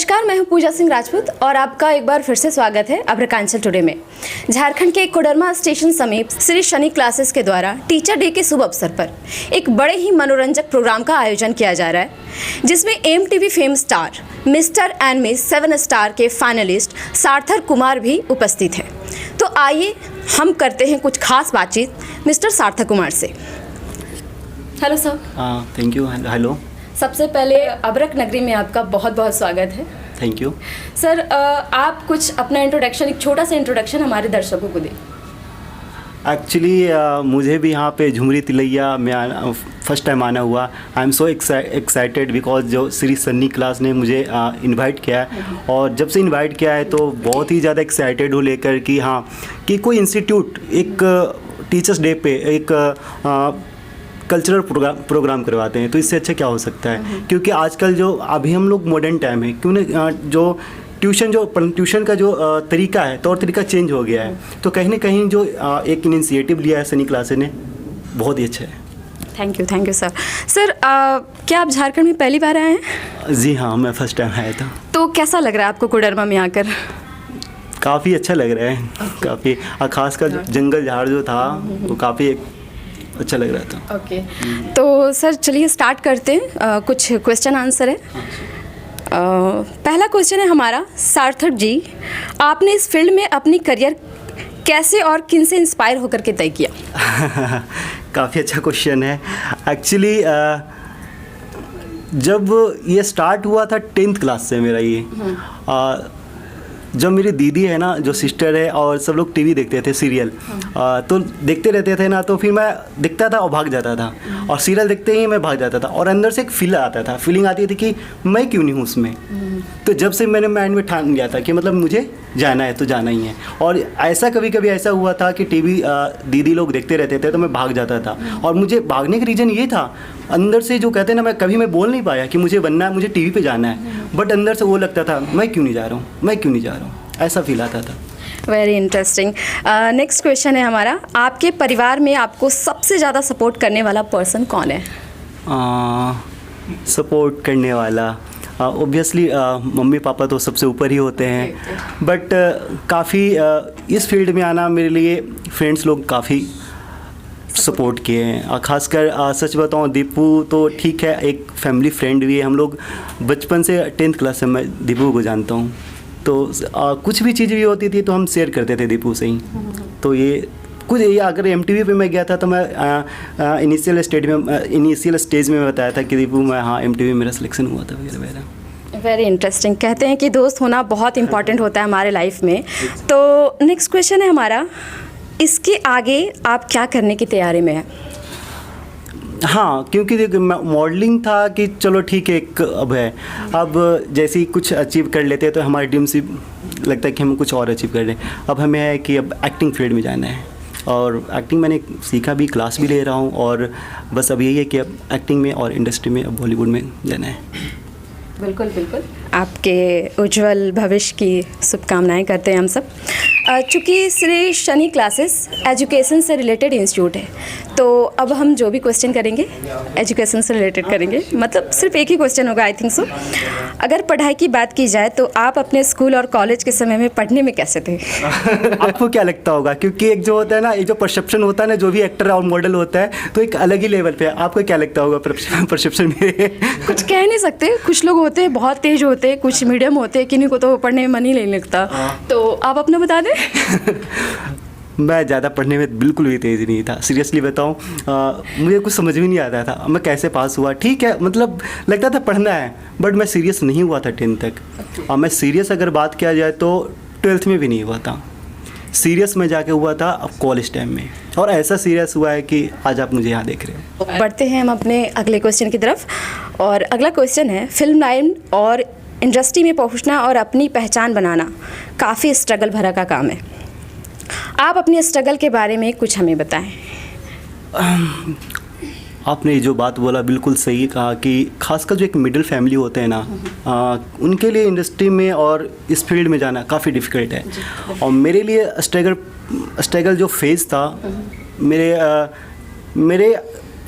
नमस्कार, मैं हूं पूजा सिंह राजपूत और आपका एक बार फिर से स्वागत है अभ्रकांचल टुडे में। झारखंड के कोडरमा स्टेशन समीप श्री शनि क्लासेस के द्वारा टीचर डे के शुभ अवसर पर एक बड़े ही मनोरंजक प्रोग्राम का आयोजन किया जा रहा है, जिसमें MTV fame star mister and miss 7 star के फाइनलिस्ट सार्थक कुमार भी उपस्थित हैं। तो आइए हम करते हैं कुछ खास बातचीत मिस्टर सार्थक कुमार से। Hello sir. Thank you. Hello. सबसे पहले अभ्रक नगरी में आपका बहुत बहुत स्वागत है। Thank you sir. आप कुछ अपना इंट्रोडक्शन, एक छोटा सा इंट्रोडक्शन हमारे दर्शकों को दें। एक्चुअली मुझे भी यहाँ पे झुमरी तिलैया में फर्स्ट टाइम आना हुआ। I am so excited because जो श्री सन्नी क्लास ने मुझे इनवाइट किया है, और जब से इनवाइट किया है तो बहुत ही ज़्यादा एक्साइटेड हूँ लेकर कि हाँ कि कोई इंस्टीट्यूट एक टीचर्स डे पे एक कल्चरल प्रोग्राम करवाते हैं, तो इससे अच्छा क्या हो सकता है। क्योंकि आजकल जो अभी हम लोग मॉडर्न टाइम है, क्यों ना जो ट्यूशन का जो तरीका है, तौर तरीका चेंज हो गया है, तो कहीं ना कहीं जो एक इनिशिएटिव लिया है सनी क्लासेस ने, बहुत ही अच्छा है। Thank you sir. सर, क्या आप झारखंड में पहली बार आए हैं? जी हाँ, मैं फर्स्ट टाइम आया था। तो कैसा लग रहा है आपको कोडरमा में आकर? काफ़ी अच्छा लग रहा है। काफ़ी खासकर जंगल झाड़ जो था वो काफ़ी अच्छा लग रहा था। ओके। तो सर चलिए स्टार्ट करते हैं। कुछ क्वेश्चन आंसर है। पहला क्वेश्चन है हमारा, सार्थक जी, आपने इस फील्ड में अपनी करियर कैसे और किन से इंस्पायर होकर के तय किया? काफ़ी अच्छा क्वेश्चन है। एक्चुअली जब ये स्टार्ट हुआ था 10th क्लास से मेरा ये। जब मेरी दीदी है ना, जो सिस्टर है, और सब लोग टीवी देखते थे सीरियल, तो देखते रहते थे ना, तो फिर मैं दिखता था और भाग जाता था, और सीरियल देखते ही मैं भाग जाता था, और अंदर से एक फीलिंग आती थी कि मैं क्यों नहीं हूँ उसमें। तो जब से मैंने माइंड में ठान लिया था कि मतलब मुझे जाना है तो जाना ही है। और ऐसा कभी कभी ऐसा हुआ था कि टीवी दीदी लोग देखते रहते थे तो मैं भाग जाता था, और मुझे भागने का रीज़न ये था, अंदर से जो कहते हैं ना, मैं बोल नहीं पाया कि मुझे बनना है, मुझे टीवी पे जाना है, बट अंदर से वो लगता था मैं क्यों नहीं जा रहा हूँ, ऐसा फील आता था। Very interesting. नेक्स्ट क्वेश्चन है हमारा, आपके परिवार में आपको सबसे ज़्यादा सपोर्ट करने वाला पर्सन कौन है? सपोर्ट करने वाला ऑब्वियसली मम्मी पापा तो सबसे ऊपर ही होते हैं, बट काफ़ी इस फील्ड में आना मेरे लिए फ्रेंड्स लोग काफ़ी सपोर्ट किए हैं। खासकर सच बताऊं, दीपू तो ठीक है, एक फैमिली फ्रेंड भी है। हम लोग बचपन से 10th क्लास से मैं दीपू को जानता हूं, तो कुछ भी चीज़ भी होती थी तो हम शेयर करते थे दीपू से ही। तो ये अगर MTV पे मैं गया था तो मैं इनिशियल स्टेज में बताया था कि दीपू मैं MTV मेरा सिलेक्शन हुआ था वगैरह। Very interesting. कहते हैं कि दोस्त होना बहुत इंपॉर्टेंट होता है हमारे लाइफ में। तो नेक्स्ट क्वेश्चन है हमारा, इसके आगे आप क्या करने की तैयारी में हैं? हाँ, क्योंकि देखो मॉडलिंग था कि चलो ठीक है, अब है, अब जैसे ही कुछ अचीव कर लेते हैं तो हमारी ड्रीम से लगता है कि हम कुछ और अचीव कर रहे हैं। अब हमें है कि अब एक्टिंग फील्ड में जाना है, और एक्टिंग मैंने सीखा भी, क्लास भी ले रहा हूँ, और बस अब यही है कि अब एक्टिंग में और इंडस्ट्री में, अब बॉलीवुड में जाना है। बिल्कुल बिल्कुल, आपके उज्जवल भविष्य की शुभकामनाएं करते हैं हम सब। चूँकि श्री शनि क्लासेस एजुकेशन से रिलेटेड इंस्टीट्यूट है, तो अब हम जो भी क्वेश्चन करेंगे एजुकेशन से रिलेटेड करेंगे, मतलब सिर्फ एक ही क्वेश्चन होगा, आई थिंक सो। अगर पढ़ाई की बात की जाए तो आप अपने स्कूल और कॉलेज के समय में पढ़ने में कैसे थे? आपको क्या लगता होगा, क्योंकि एक जो होता है ना, एक जो परसेप्शन होता है ना, जो भी एक्टर और मॉडल होता है, तो एक अलग ही लेवल पे है। आपको क्या लगता होगा परसेप्शन में? कुछ कह नहीं सकते, कुछ लोग होते हैं बहुत तेज होते हैं, कुछ मीडियम होते हैं, किन्हीं को तो पढ़ने में मन ही नहीं लगता। तो आप अपना बता दें। मैं ज़्यादा पढ़ने में बिल्कुल भी तेज़ नहीं था, सीरियसली बताऊं। मुझे कुछ समझ भी नहीं आता था मैं कैसे पास हुआ। ठीक है, मतलब लगता था पढ़ना है, बट मैं सीरियस नहीं हुआ था 10th तक। और मैं सीरियस अगर बात किया जाए तो 12th में भी नहीं हुआ था। सीरियस में जाके हुआ था अब कॉलेज टाइम में, और ऐसा सीरियस हुआ है कि आज आप मुझे यहाँ देख रहे हैं। बढ़ते हैं हम अपने अगले क्वेश्चन की तरफ, और अगला क्वेश्चन है, फिल्म लाइन और इंडस्ट्री में पहुँचना और अपनी पहचान बनाना काफ़ी स्ट्रगल भरा का काम है। आप अपने स्ट्रगल के बारे में कुछ हमें बताएं। आपने जो बात बोला बिल्कुल सही कहा कि खासकर जो एक मिडिल फैमिली होते हैं ना, उनके लिए इंडस्ट्री में और इस फील्ड में जाना काफ़ी डिफ़िकल्ट है। और मेरे लिए स्ट्रगल जो फेज़ था, मेरे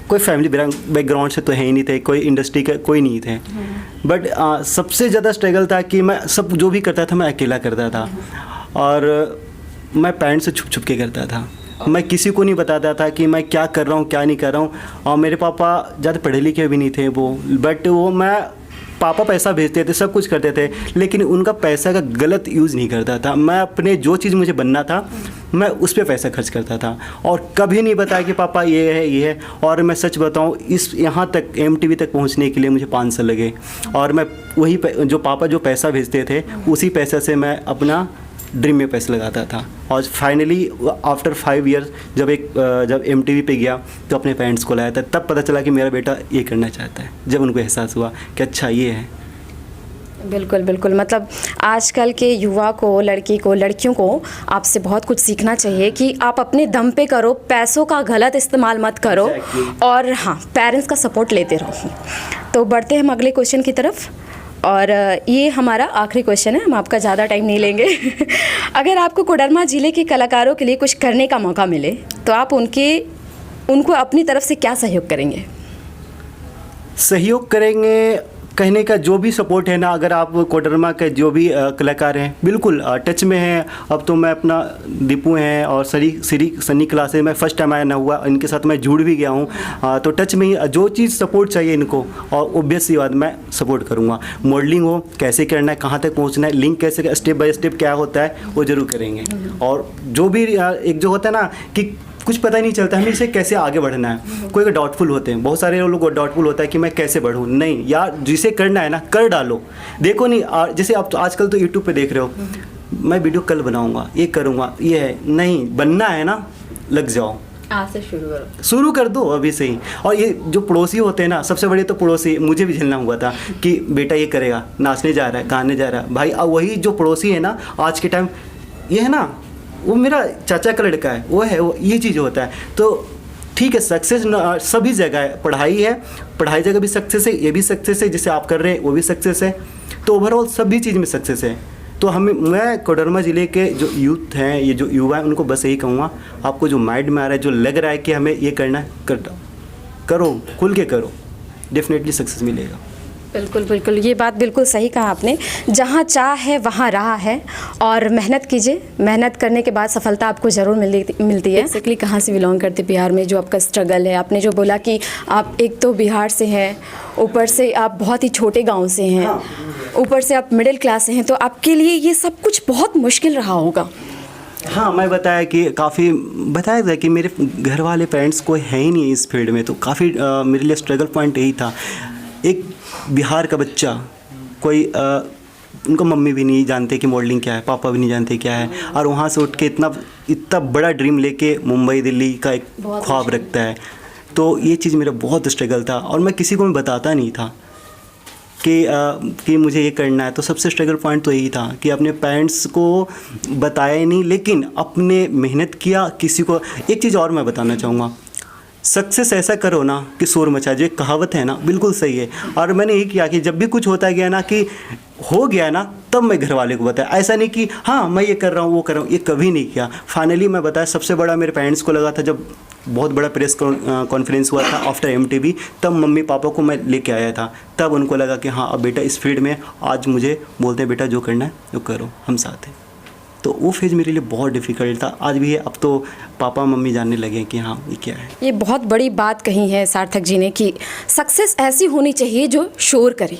कोई फैमिली बैकग्राउंड से तो है ही नहीं थे, कोई इंडस्ट्री के कोई नहीं थे। बट सबसे ज़्यादा स्ट्रगल था कि मैं सब जो भी करता था मैं अकेला करता था, और मैं पेरेंट्स से छुप छुप के करता था। मैं किसी को नहीं बताता था कि मैं क्या कर रहा हूँ क्या नहीं कर रहा हूँ। और मेरे पापा ज़्यादा पढ़े लिखे भी नहीं थे वो, बट वो पापा पैसा भेजते थे, सब कुछ करते थे, लेकिन उनका पैसा का गलत यूज़ नहीं करता था। मैं अपने जो चीज़ मुझे बनना था मैं उस पर पैसा खर्च करता था, और कभी नहीं बताया कि पापा ये है। और मैं सच बताऊं, इस यहाँ तक MTV तक पहुँचने के लिए मुझे 5 साल लगे, और मैं वही जो पापा जो पैसा भेजते थे उसी पैसे से मैं अपना ड्रीम में पैसे लगाता था। और फाइनली आफ्टर 5 ईयर्स जब MTV पे गया तो अपने पेरेंट्स को लाया था, तब पता चला कि मेरा बेटा ये करना चाहता है। जब उनको एहसास हुआ कि अच्छा ये है। बिल्कुल बिल्कुल, मतलब आजकल के युवा को, लड़की को, लड़कियों को आपसे बहुत कुछ सीखना चाहिए कि आप अपने दम पे करो, पैसों का गलत इस्तेमाल मत करो। Exactly. और हाँ, पेरेंट्स का सपोर्ट लेते रहो। तो बढ़ते हैं हम अगले क्वेश्चन की तरफ, और ये हमारा आखिरी क्वेश्चन है, हम आपका ज़्यादा टाइम नहीं लेंगे। अगर आपको कोडरमा ज़िले के कलाकारों के लिए कुछ करने का मौका मिले तो आप उनको अपनी तरफ से क्या सहयोग करेंगे? सहयोग करेंगे कहने का जो भी सपोर्ट है ना, अगर आप कोडरमा के जो भी कलाकार हैं बिल्कुल टच में हैं। अब तो मैं अपना दीपू हैं और सनी क्लासेस में फर्स्ट टाइम आया ना हुआ, इनके साथ मैं जुड़ भी गया हूँ। तो टच में ही जो चीज़ सपोर्ट चाहिए इनको, और ऑब्वियस सी बात मैं सपोर्ट करूँगा। मॉडलिंग हो, कैसे करना है, कहाँ तक पहुँचना है, लिंक कैसे, स्टेप बाय स्टेप क्या होता है वो ज़रूर करेंगे। और जो भी एक जो होता है ना कि कुछ पता ही नहीं चलता हमें इसे कैसे आगे बढ़ना है, कोई डाउटफुल होते हैं, बहुत सारे लोग डाउटफुल होता है कि मैं कैसे बढ़ूँ। नहीं यार, जिसे करना है ना कर डालो। देखो नहीं, जैसे आप तो आजकल तो यूट्यूब पे देख रहे हो, मैं वीडियो कल बनाऊंगा, ये करूँगा, ये है नहीं, बनना है ना लग जाओ, आज से शुरू कर दो अभी से ही। और ये जो पड़ोसी होते हैं ना, सबसे बड़े तो पड़ोसी, मुझे भी झेलना हुआ था कि बेटा ये करेगा, नाचने जा रहा है, गाने जा रहा है। भाई वही जो पड़ोसी है ना आज के टाइम, ये है ना, वो मेरा चाचा का लड़का है, वो है, वो ये चीज़ होता है। तो ठीक है, सक्सेस सभी जगह है, पढ़ाई है, पढ़ाई जगह भी सक्सेस है, ये भी सक्सेस है, जिसे आप कर रहे हैं वो भी सक्सेस है। तो ओवरऑल सभी चीज़ में सक्सेस है। तो मैं कोडरमा ज़िले के जो यूथ हैं, ये जो युवा हैं, उनको बस यही कहूँगा, आपको जो माइंड में आ रहा है, जो लग रहा है कि हमें ये करना है, करो, खुल के करो, डेफिनेटली सक्सेस मिलेगा। बिल्कुल बिल्कुल, ये बात बिल्कुल सही कहा आपने। जहाँ चाह है वहाँ राह है, और मेहनत कीजिए, मेहनत करने के बाद सफलता आपको ज़रूर मिलती है। बेसिकली कहाँ से बिलोंग करते बिहार में, जो आपका स्ट्रगल है, आपने जो बोला कि आप एक तो बिहार से हैं, ऊपर से आप बहुत ही छोटे गांव से हैं, ऊपर से आप मिडिल क्लास से हैं, तो आपके लिए ये सब कुछ बहुत मुश्किल रहा होगा। हाँ, मैं बताया था कि मेरे घर वाले पेरेंट्स कोई है ही नहीं इस फील्ड में, तो काफ़ी मेरे लिए स्ट्रगल पॉइंट यही था। एक बिहार का बच्चा, कोई उनको मम्मी भी नहीं जानते कि मॉडलिंग क्या है, पापा भी नहीं जानते क्या है, और वहाँ से उठ के इतना बड़ा ड्रीम लेके मुंबई दिल्ली का एक ख्वाब रखता है। तो ये चीज़ मेरा बहुत स्ट्रगल था, और मैं किसी को भी बताता नहीं था कि मुझे ये करना है। तो सबसे स्ट्रगल पॉइंट तो यही था कि अपने पेरेंट्स को बताया नहीं, लेकिन अपने मेहनत किया। किसी को एक चीज़ और मैं बताना चाहूँगा, सक्सेस ऐसा करो ना कि शोर मचा, जो एक कहावत है ना, बिल्कुल सही है। और मैंने ये किया कि जब भी कुछ होता गया ना, कि हो गया ना, तब मैं घर वाले को बताया। ऐसा नहीं कि हाँ मैं ये कर रहा हूँ वो कर रहा हूँ, ये कभी नहीं किया। फाइनली मैं बताया, सबसे बड़ा मेरे पेरेंट्स को लगा था जब बहुत बड़ा प्रेस कॉन्फ्रेंस हुआ था आफ्टर MTV, तब मम्मी पापा को मैं लेके आया था। तब उनको लगा कि हाँ अब बेटा इस फील्ड में, आज मुझे बोलते हैं बेटा जो करना है वो करो, हम साथ हैं। तो वो फेज़ मेरे लिए बहुत डिफ़िकल्ट था, आज भी है। अब तो पापा मम्मी जानने लगे कि हाँ ये क्या है। ये बहुत बड़ी बात कही है सार्थक जी ने कि सक्सेस ऐसी होनी चाहिए जो शोर करे।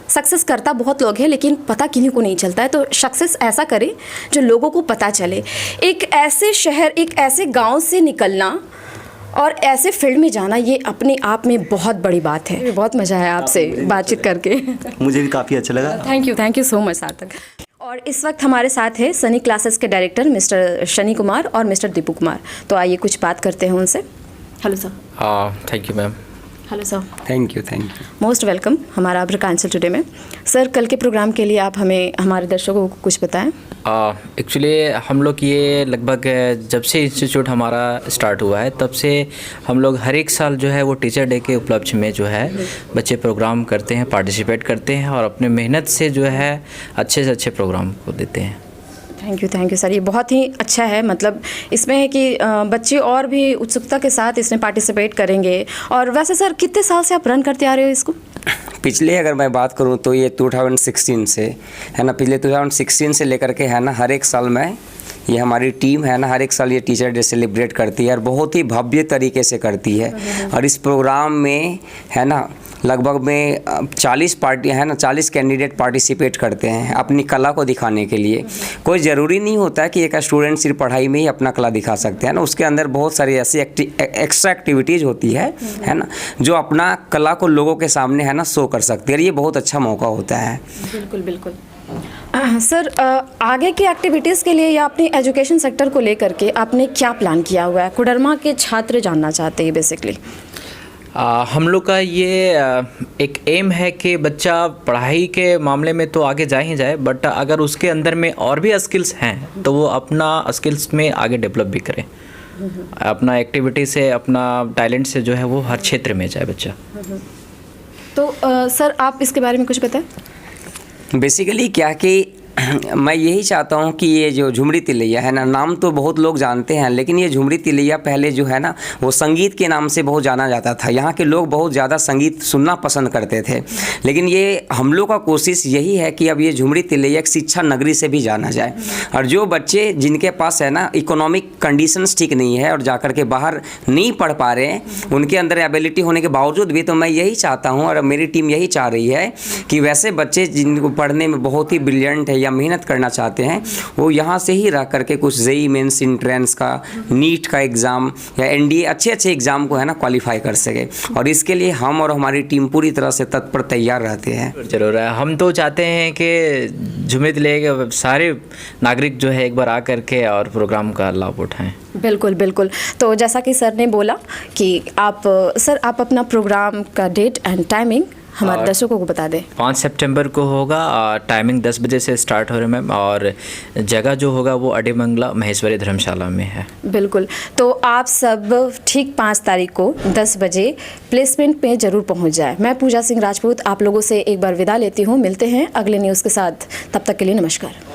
सक्सेस करता बहुत लोग हैं, लेकिन पता किन्हीं को नहीं चलता है। तो सक्सेस ऐसा करे जो लोगों को पता चले। एक ऐसे शहर, एक ऐसे गांव से निकलना और ऐसे फील्ड में जाना, ये अपने आप में बहुत बड़ी बात है। बहुत मज़ा आया आपसे बातचीत करके। मुझे भी काफ़ी अच्छा लगा। थैंक यू सो मच सार्थक। और इस वक्त हमारे साथ है सनी क्लासेस के डायरेक्टर मिस्टर शनि कुमार और मिस्टर दीपू कुमार। तो आइए कुछ बात करते हैं उनसे। Hello sir. Thank you ma'am. Hello sir. Thank you most welcome हमारा अभ्रकांचल टुडे में। सर, कल के प्रोग्राम के लिए आप हमें, हमारे दर्शकों को कुछ बताएं। एक्चुअली हम लोग ये लगभग जब से इंस्टीट्यूट हमारा स्टार्ट हुआ है, तब से हम लोग हर एक साल जो है वो टीचर डे के उपलक्ष्य में जो है बच्चे प्रोग्राम करते हैं, पार्टिसिपेट करते हैं, और अपने मेहनत से जो है अच्छे से अच्छे प्रोग्राम को देते हैं। Thank you sir. ये बहुत ही अच्छा है, मतलब इसमें है कि बच्चे और भी उत्सुकता के साथ इसमें पार्टिसिपेट करेंगे। और वैसे सर कितने साल से आप रन करते आ रहे हो इसको? पिछले अगर मैं बात करूं तो ये 2016 से है ना, पिछले 2016 से लेकर के है ना हर एक साल में ये हमारी टीम है ना हर एक साल ये टीचर डे सेलिब्रेट करती है और बहुत ही भव्य तरीके से करती है। और इस प्रोग्राम में है ना लगभग में 40 पार्टियाँ है ना 40 कैंडिडेट पार्टिसिपेट करते हैं अपनी कला को दिखाने के लिए। कोई ज़रूरी नहीं होता है कि एक स्टूडेंट सिर्फ पढ़ाई में ही अपना कला दिखा सकते हैं ना, उसके अंदर बहुत सारी ऐसी एक्स्ट्रा एक्टिविटीज़ होती है ना, जो अपना कला को लोगों के सामने है ना शो कर सकती है। और ये बहुत अच्छा मौका होता है। बिल्कुल बिल्कुल। सर आगे की एक्टिविटीज़ के लिए या अपनी एजुकेशन सेक्टर को लेकर के आपने क्या प्लान किया हुआ है? कोडरमा के छात्र जानना चाहते हैं बेसिकली। हम लोग का ये एक एम है कि बच्चा पढ़ाई के मामले में तो आगे जा ही जाए, बट अगर उसके अंदर में और भी स्किल्स हैं तो वो अपना स्किल्स में आगे डेवलप भी करे, अपना एक्टिविटी से अपना टैलेंट से जो है वो हर क्षेत्र में जाए बच्चा। तो सर आप इसके बारे में कुछ बताएं। बेसिकली क्या कि मैं यही चाहता हूँ कि ये जो झुमरी तिलैया है ना, नाम तो बहुत लोग जानते हैं, लेकिन ये झुमरी तिलैया पहले जो है ना वो संगीत के नाम से बहुत जाना जाता था। यहाँ के लोग बहुत ज़्यादा संगीत सुनना पसंद करते थे, लेकिन ये हम लोग का कोशिश यही है कि अब ये झुमरी तिलैया एक शिक्षा नगरी से भी जाना जाए। और जो बच्चे जिनके पास है ना इकोनॉमिक कंडीशंस ठीक नहीं है और जाकर के बाहर नहीं पढ़ पा रहे हैं, उनके अंदर एबिलिटी होने के बावजूद भी, तो मैं यही चाहता हूँ और मेरी टीम यही चाह रही है कि वैसे बच्चे जिनको पढ़ने में बहुत ही ब्रिलियंट है या मेहनत करना चाहते हैं, वो यहाँ से ही रह करके कुछ जेईई मेंस एंट्रेंस का, नीट का एग्ज़ाम या एनडीए अच्छे एग्ज़ाम को है ना क्वालिफाई कर सके। और इसके लिए हम और हमारी टीम पूरी तरह से तत्पर तैयार रहते हैं। जरूर है। हम तो चाहते हैं कि झुमरी तिलैया के सारे नागरिक जो है एक बार आ करके और प्रोग्राम का लाभ उठाएं। बिल्कुल बिल्कुल। तो जैसा कि सर ने बोला कि आप अपना प्रोग्राम का डेट एंड टाइमिंग हमारे दर्शकों को बता दें। 5 सितंबर को होगा, टाइमिंग 10 बजे से स्टार्ट हो रहा है मैम, और जगह जो होगा वो अडेमंगला महेश्वरी धर्मशाला में है। बिल्कुल। तो आप सब ठीक 5 तारीख को 10 बजे प्लेसमेंट पे ज़रूर पहुंच जाए। मैं पूजा सिंह राजपूत आप लोगों से एक बार विदा लेती हूं। मिलते हैं अगले न्यूज़ के साथ, तब तक के लिए नमस्कार।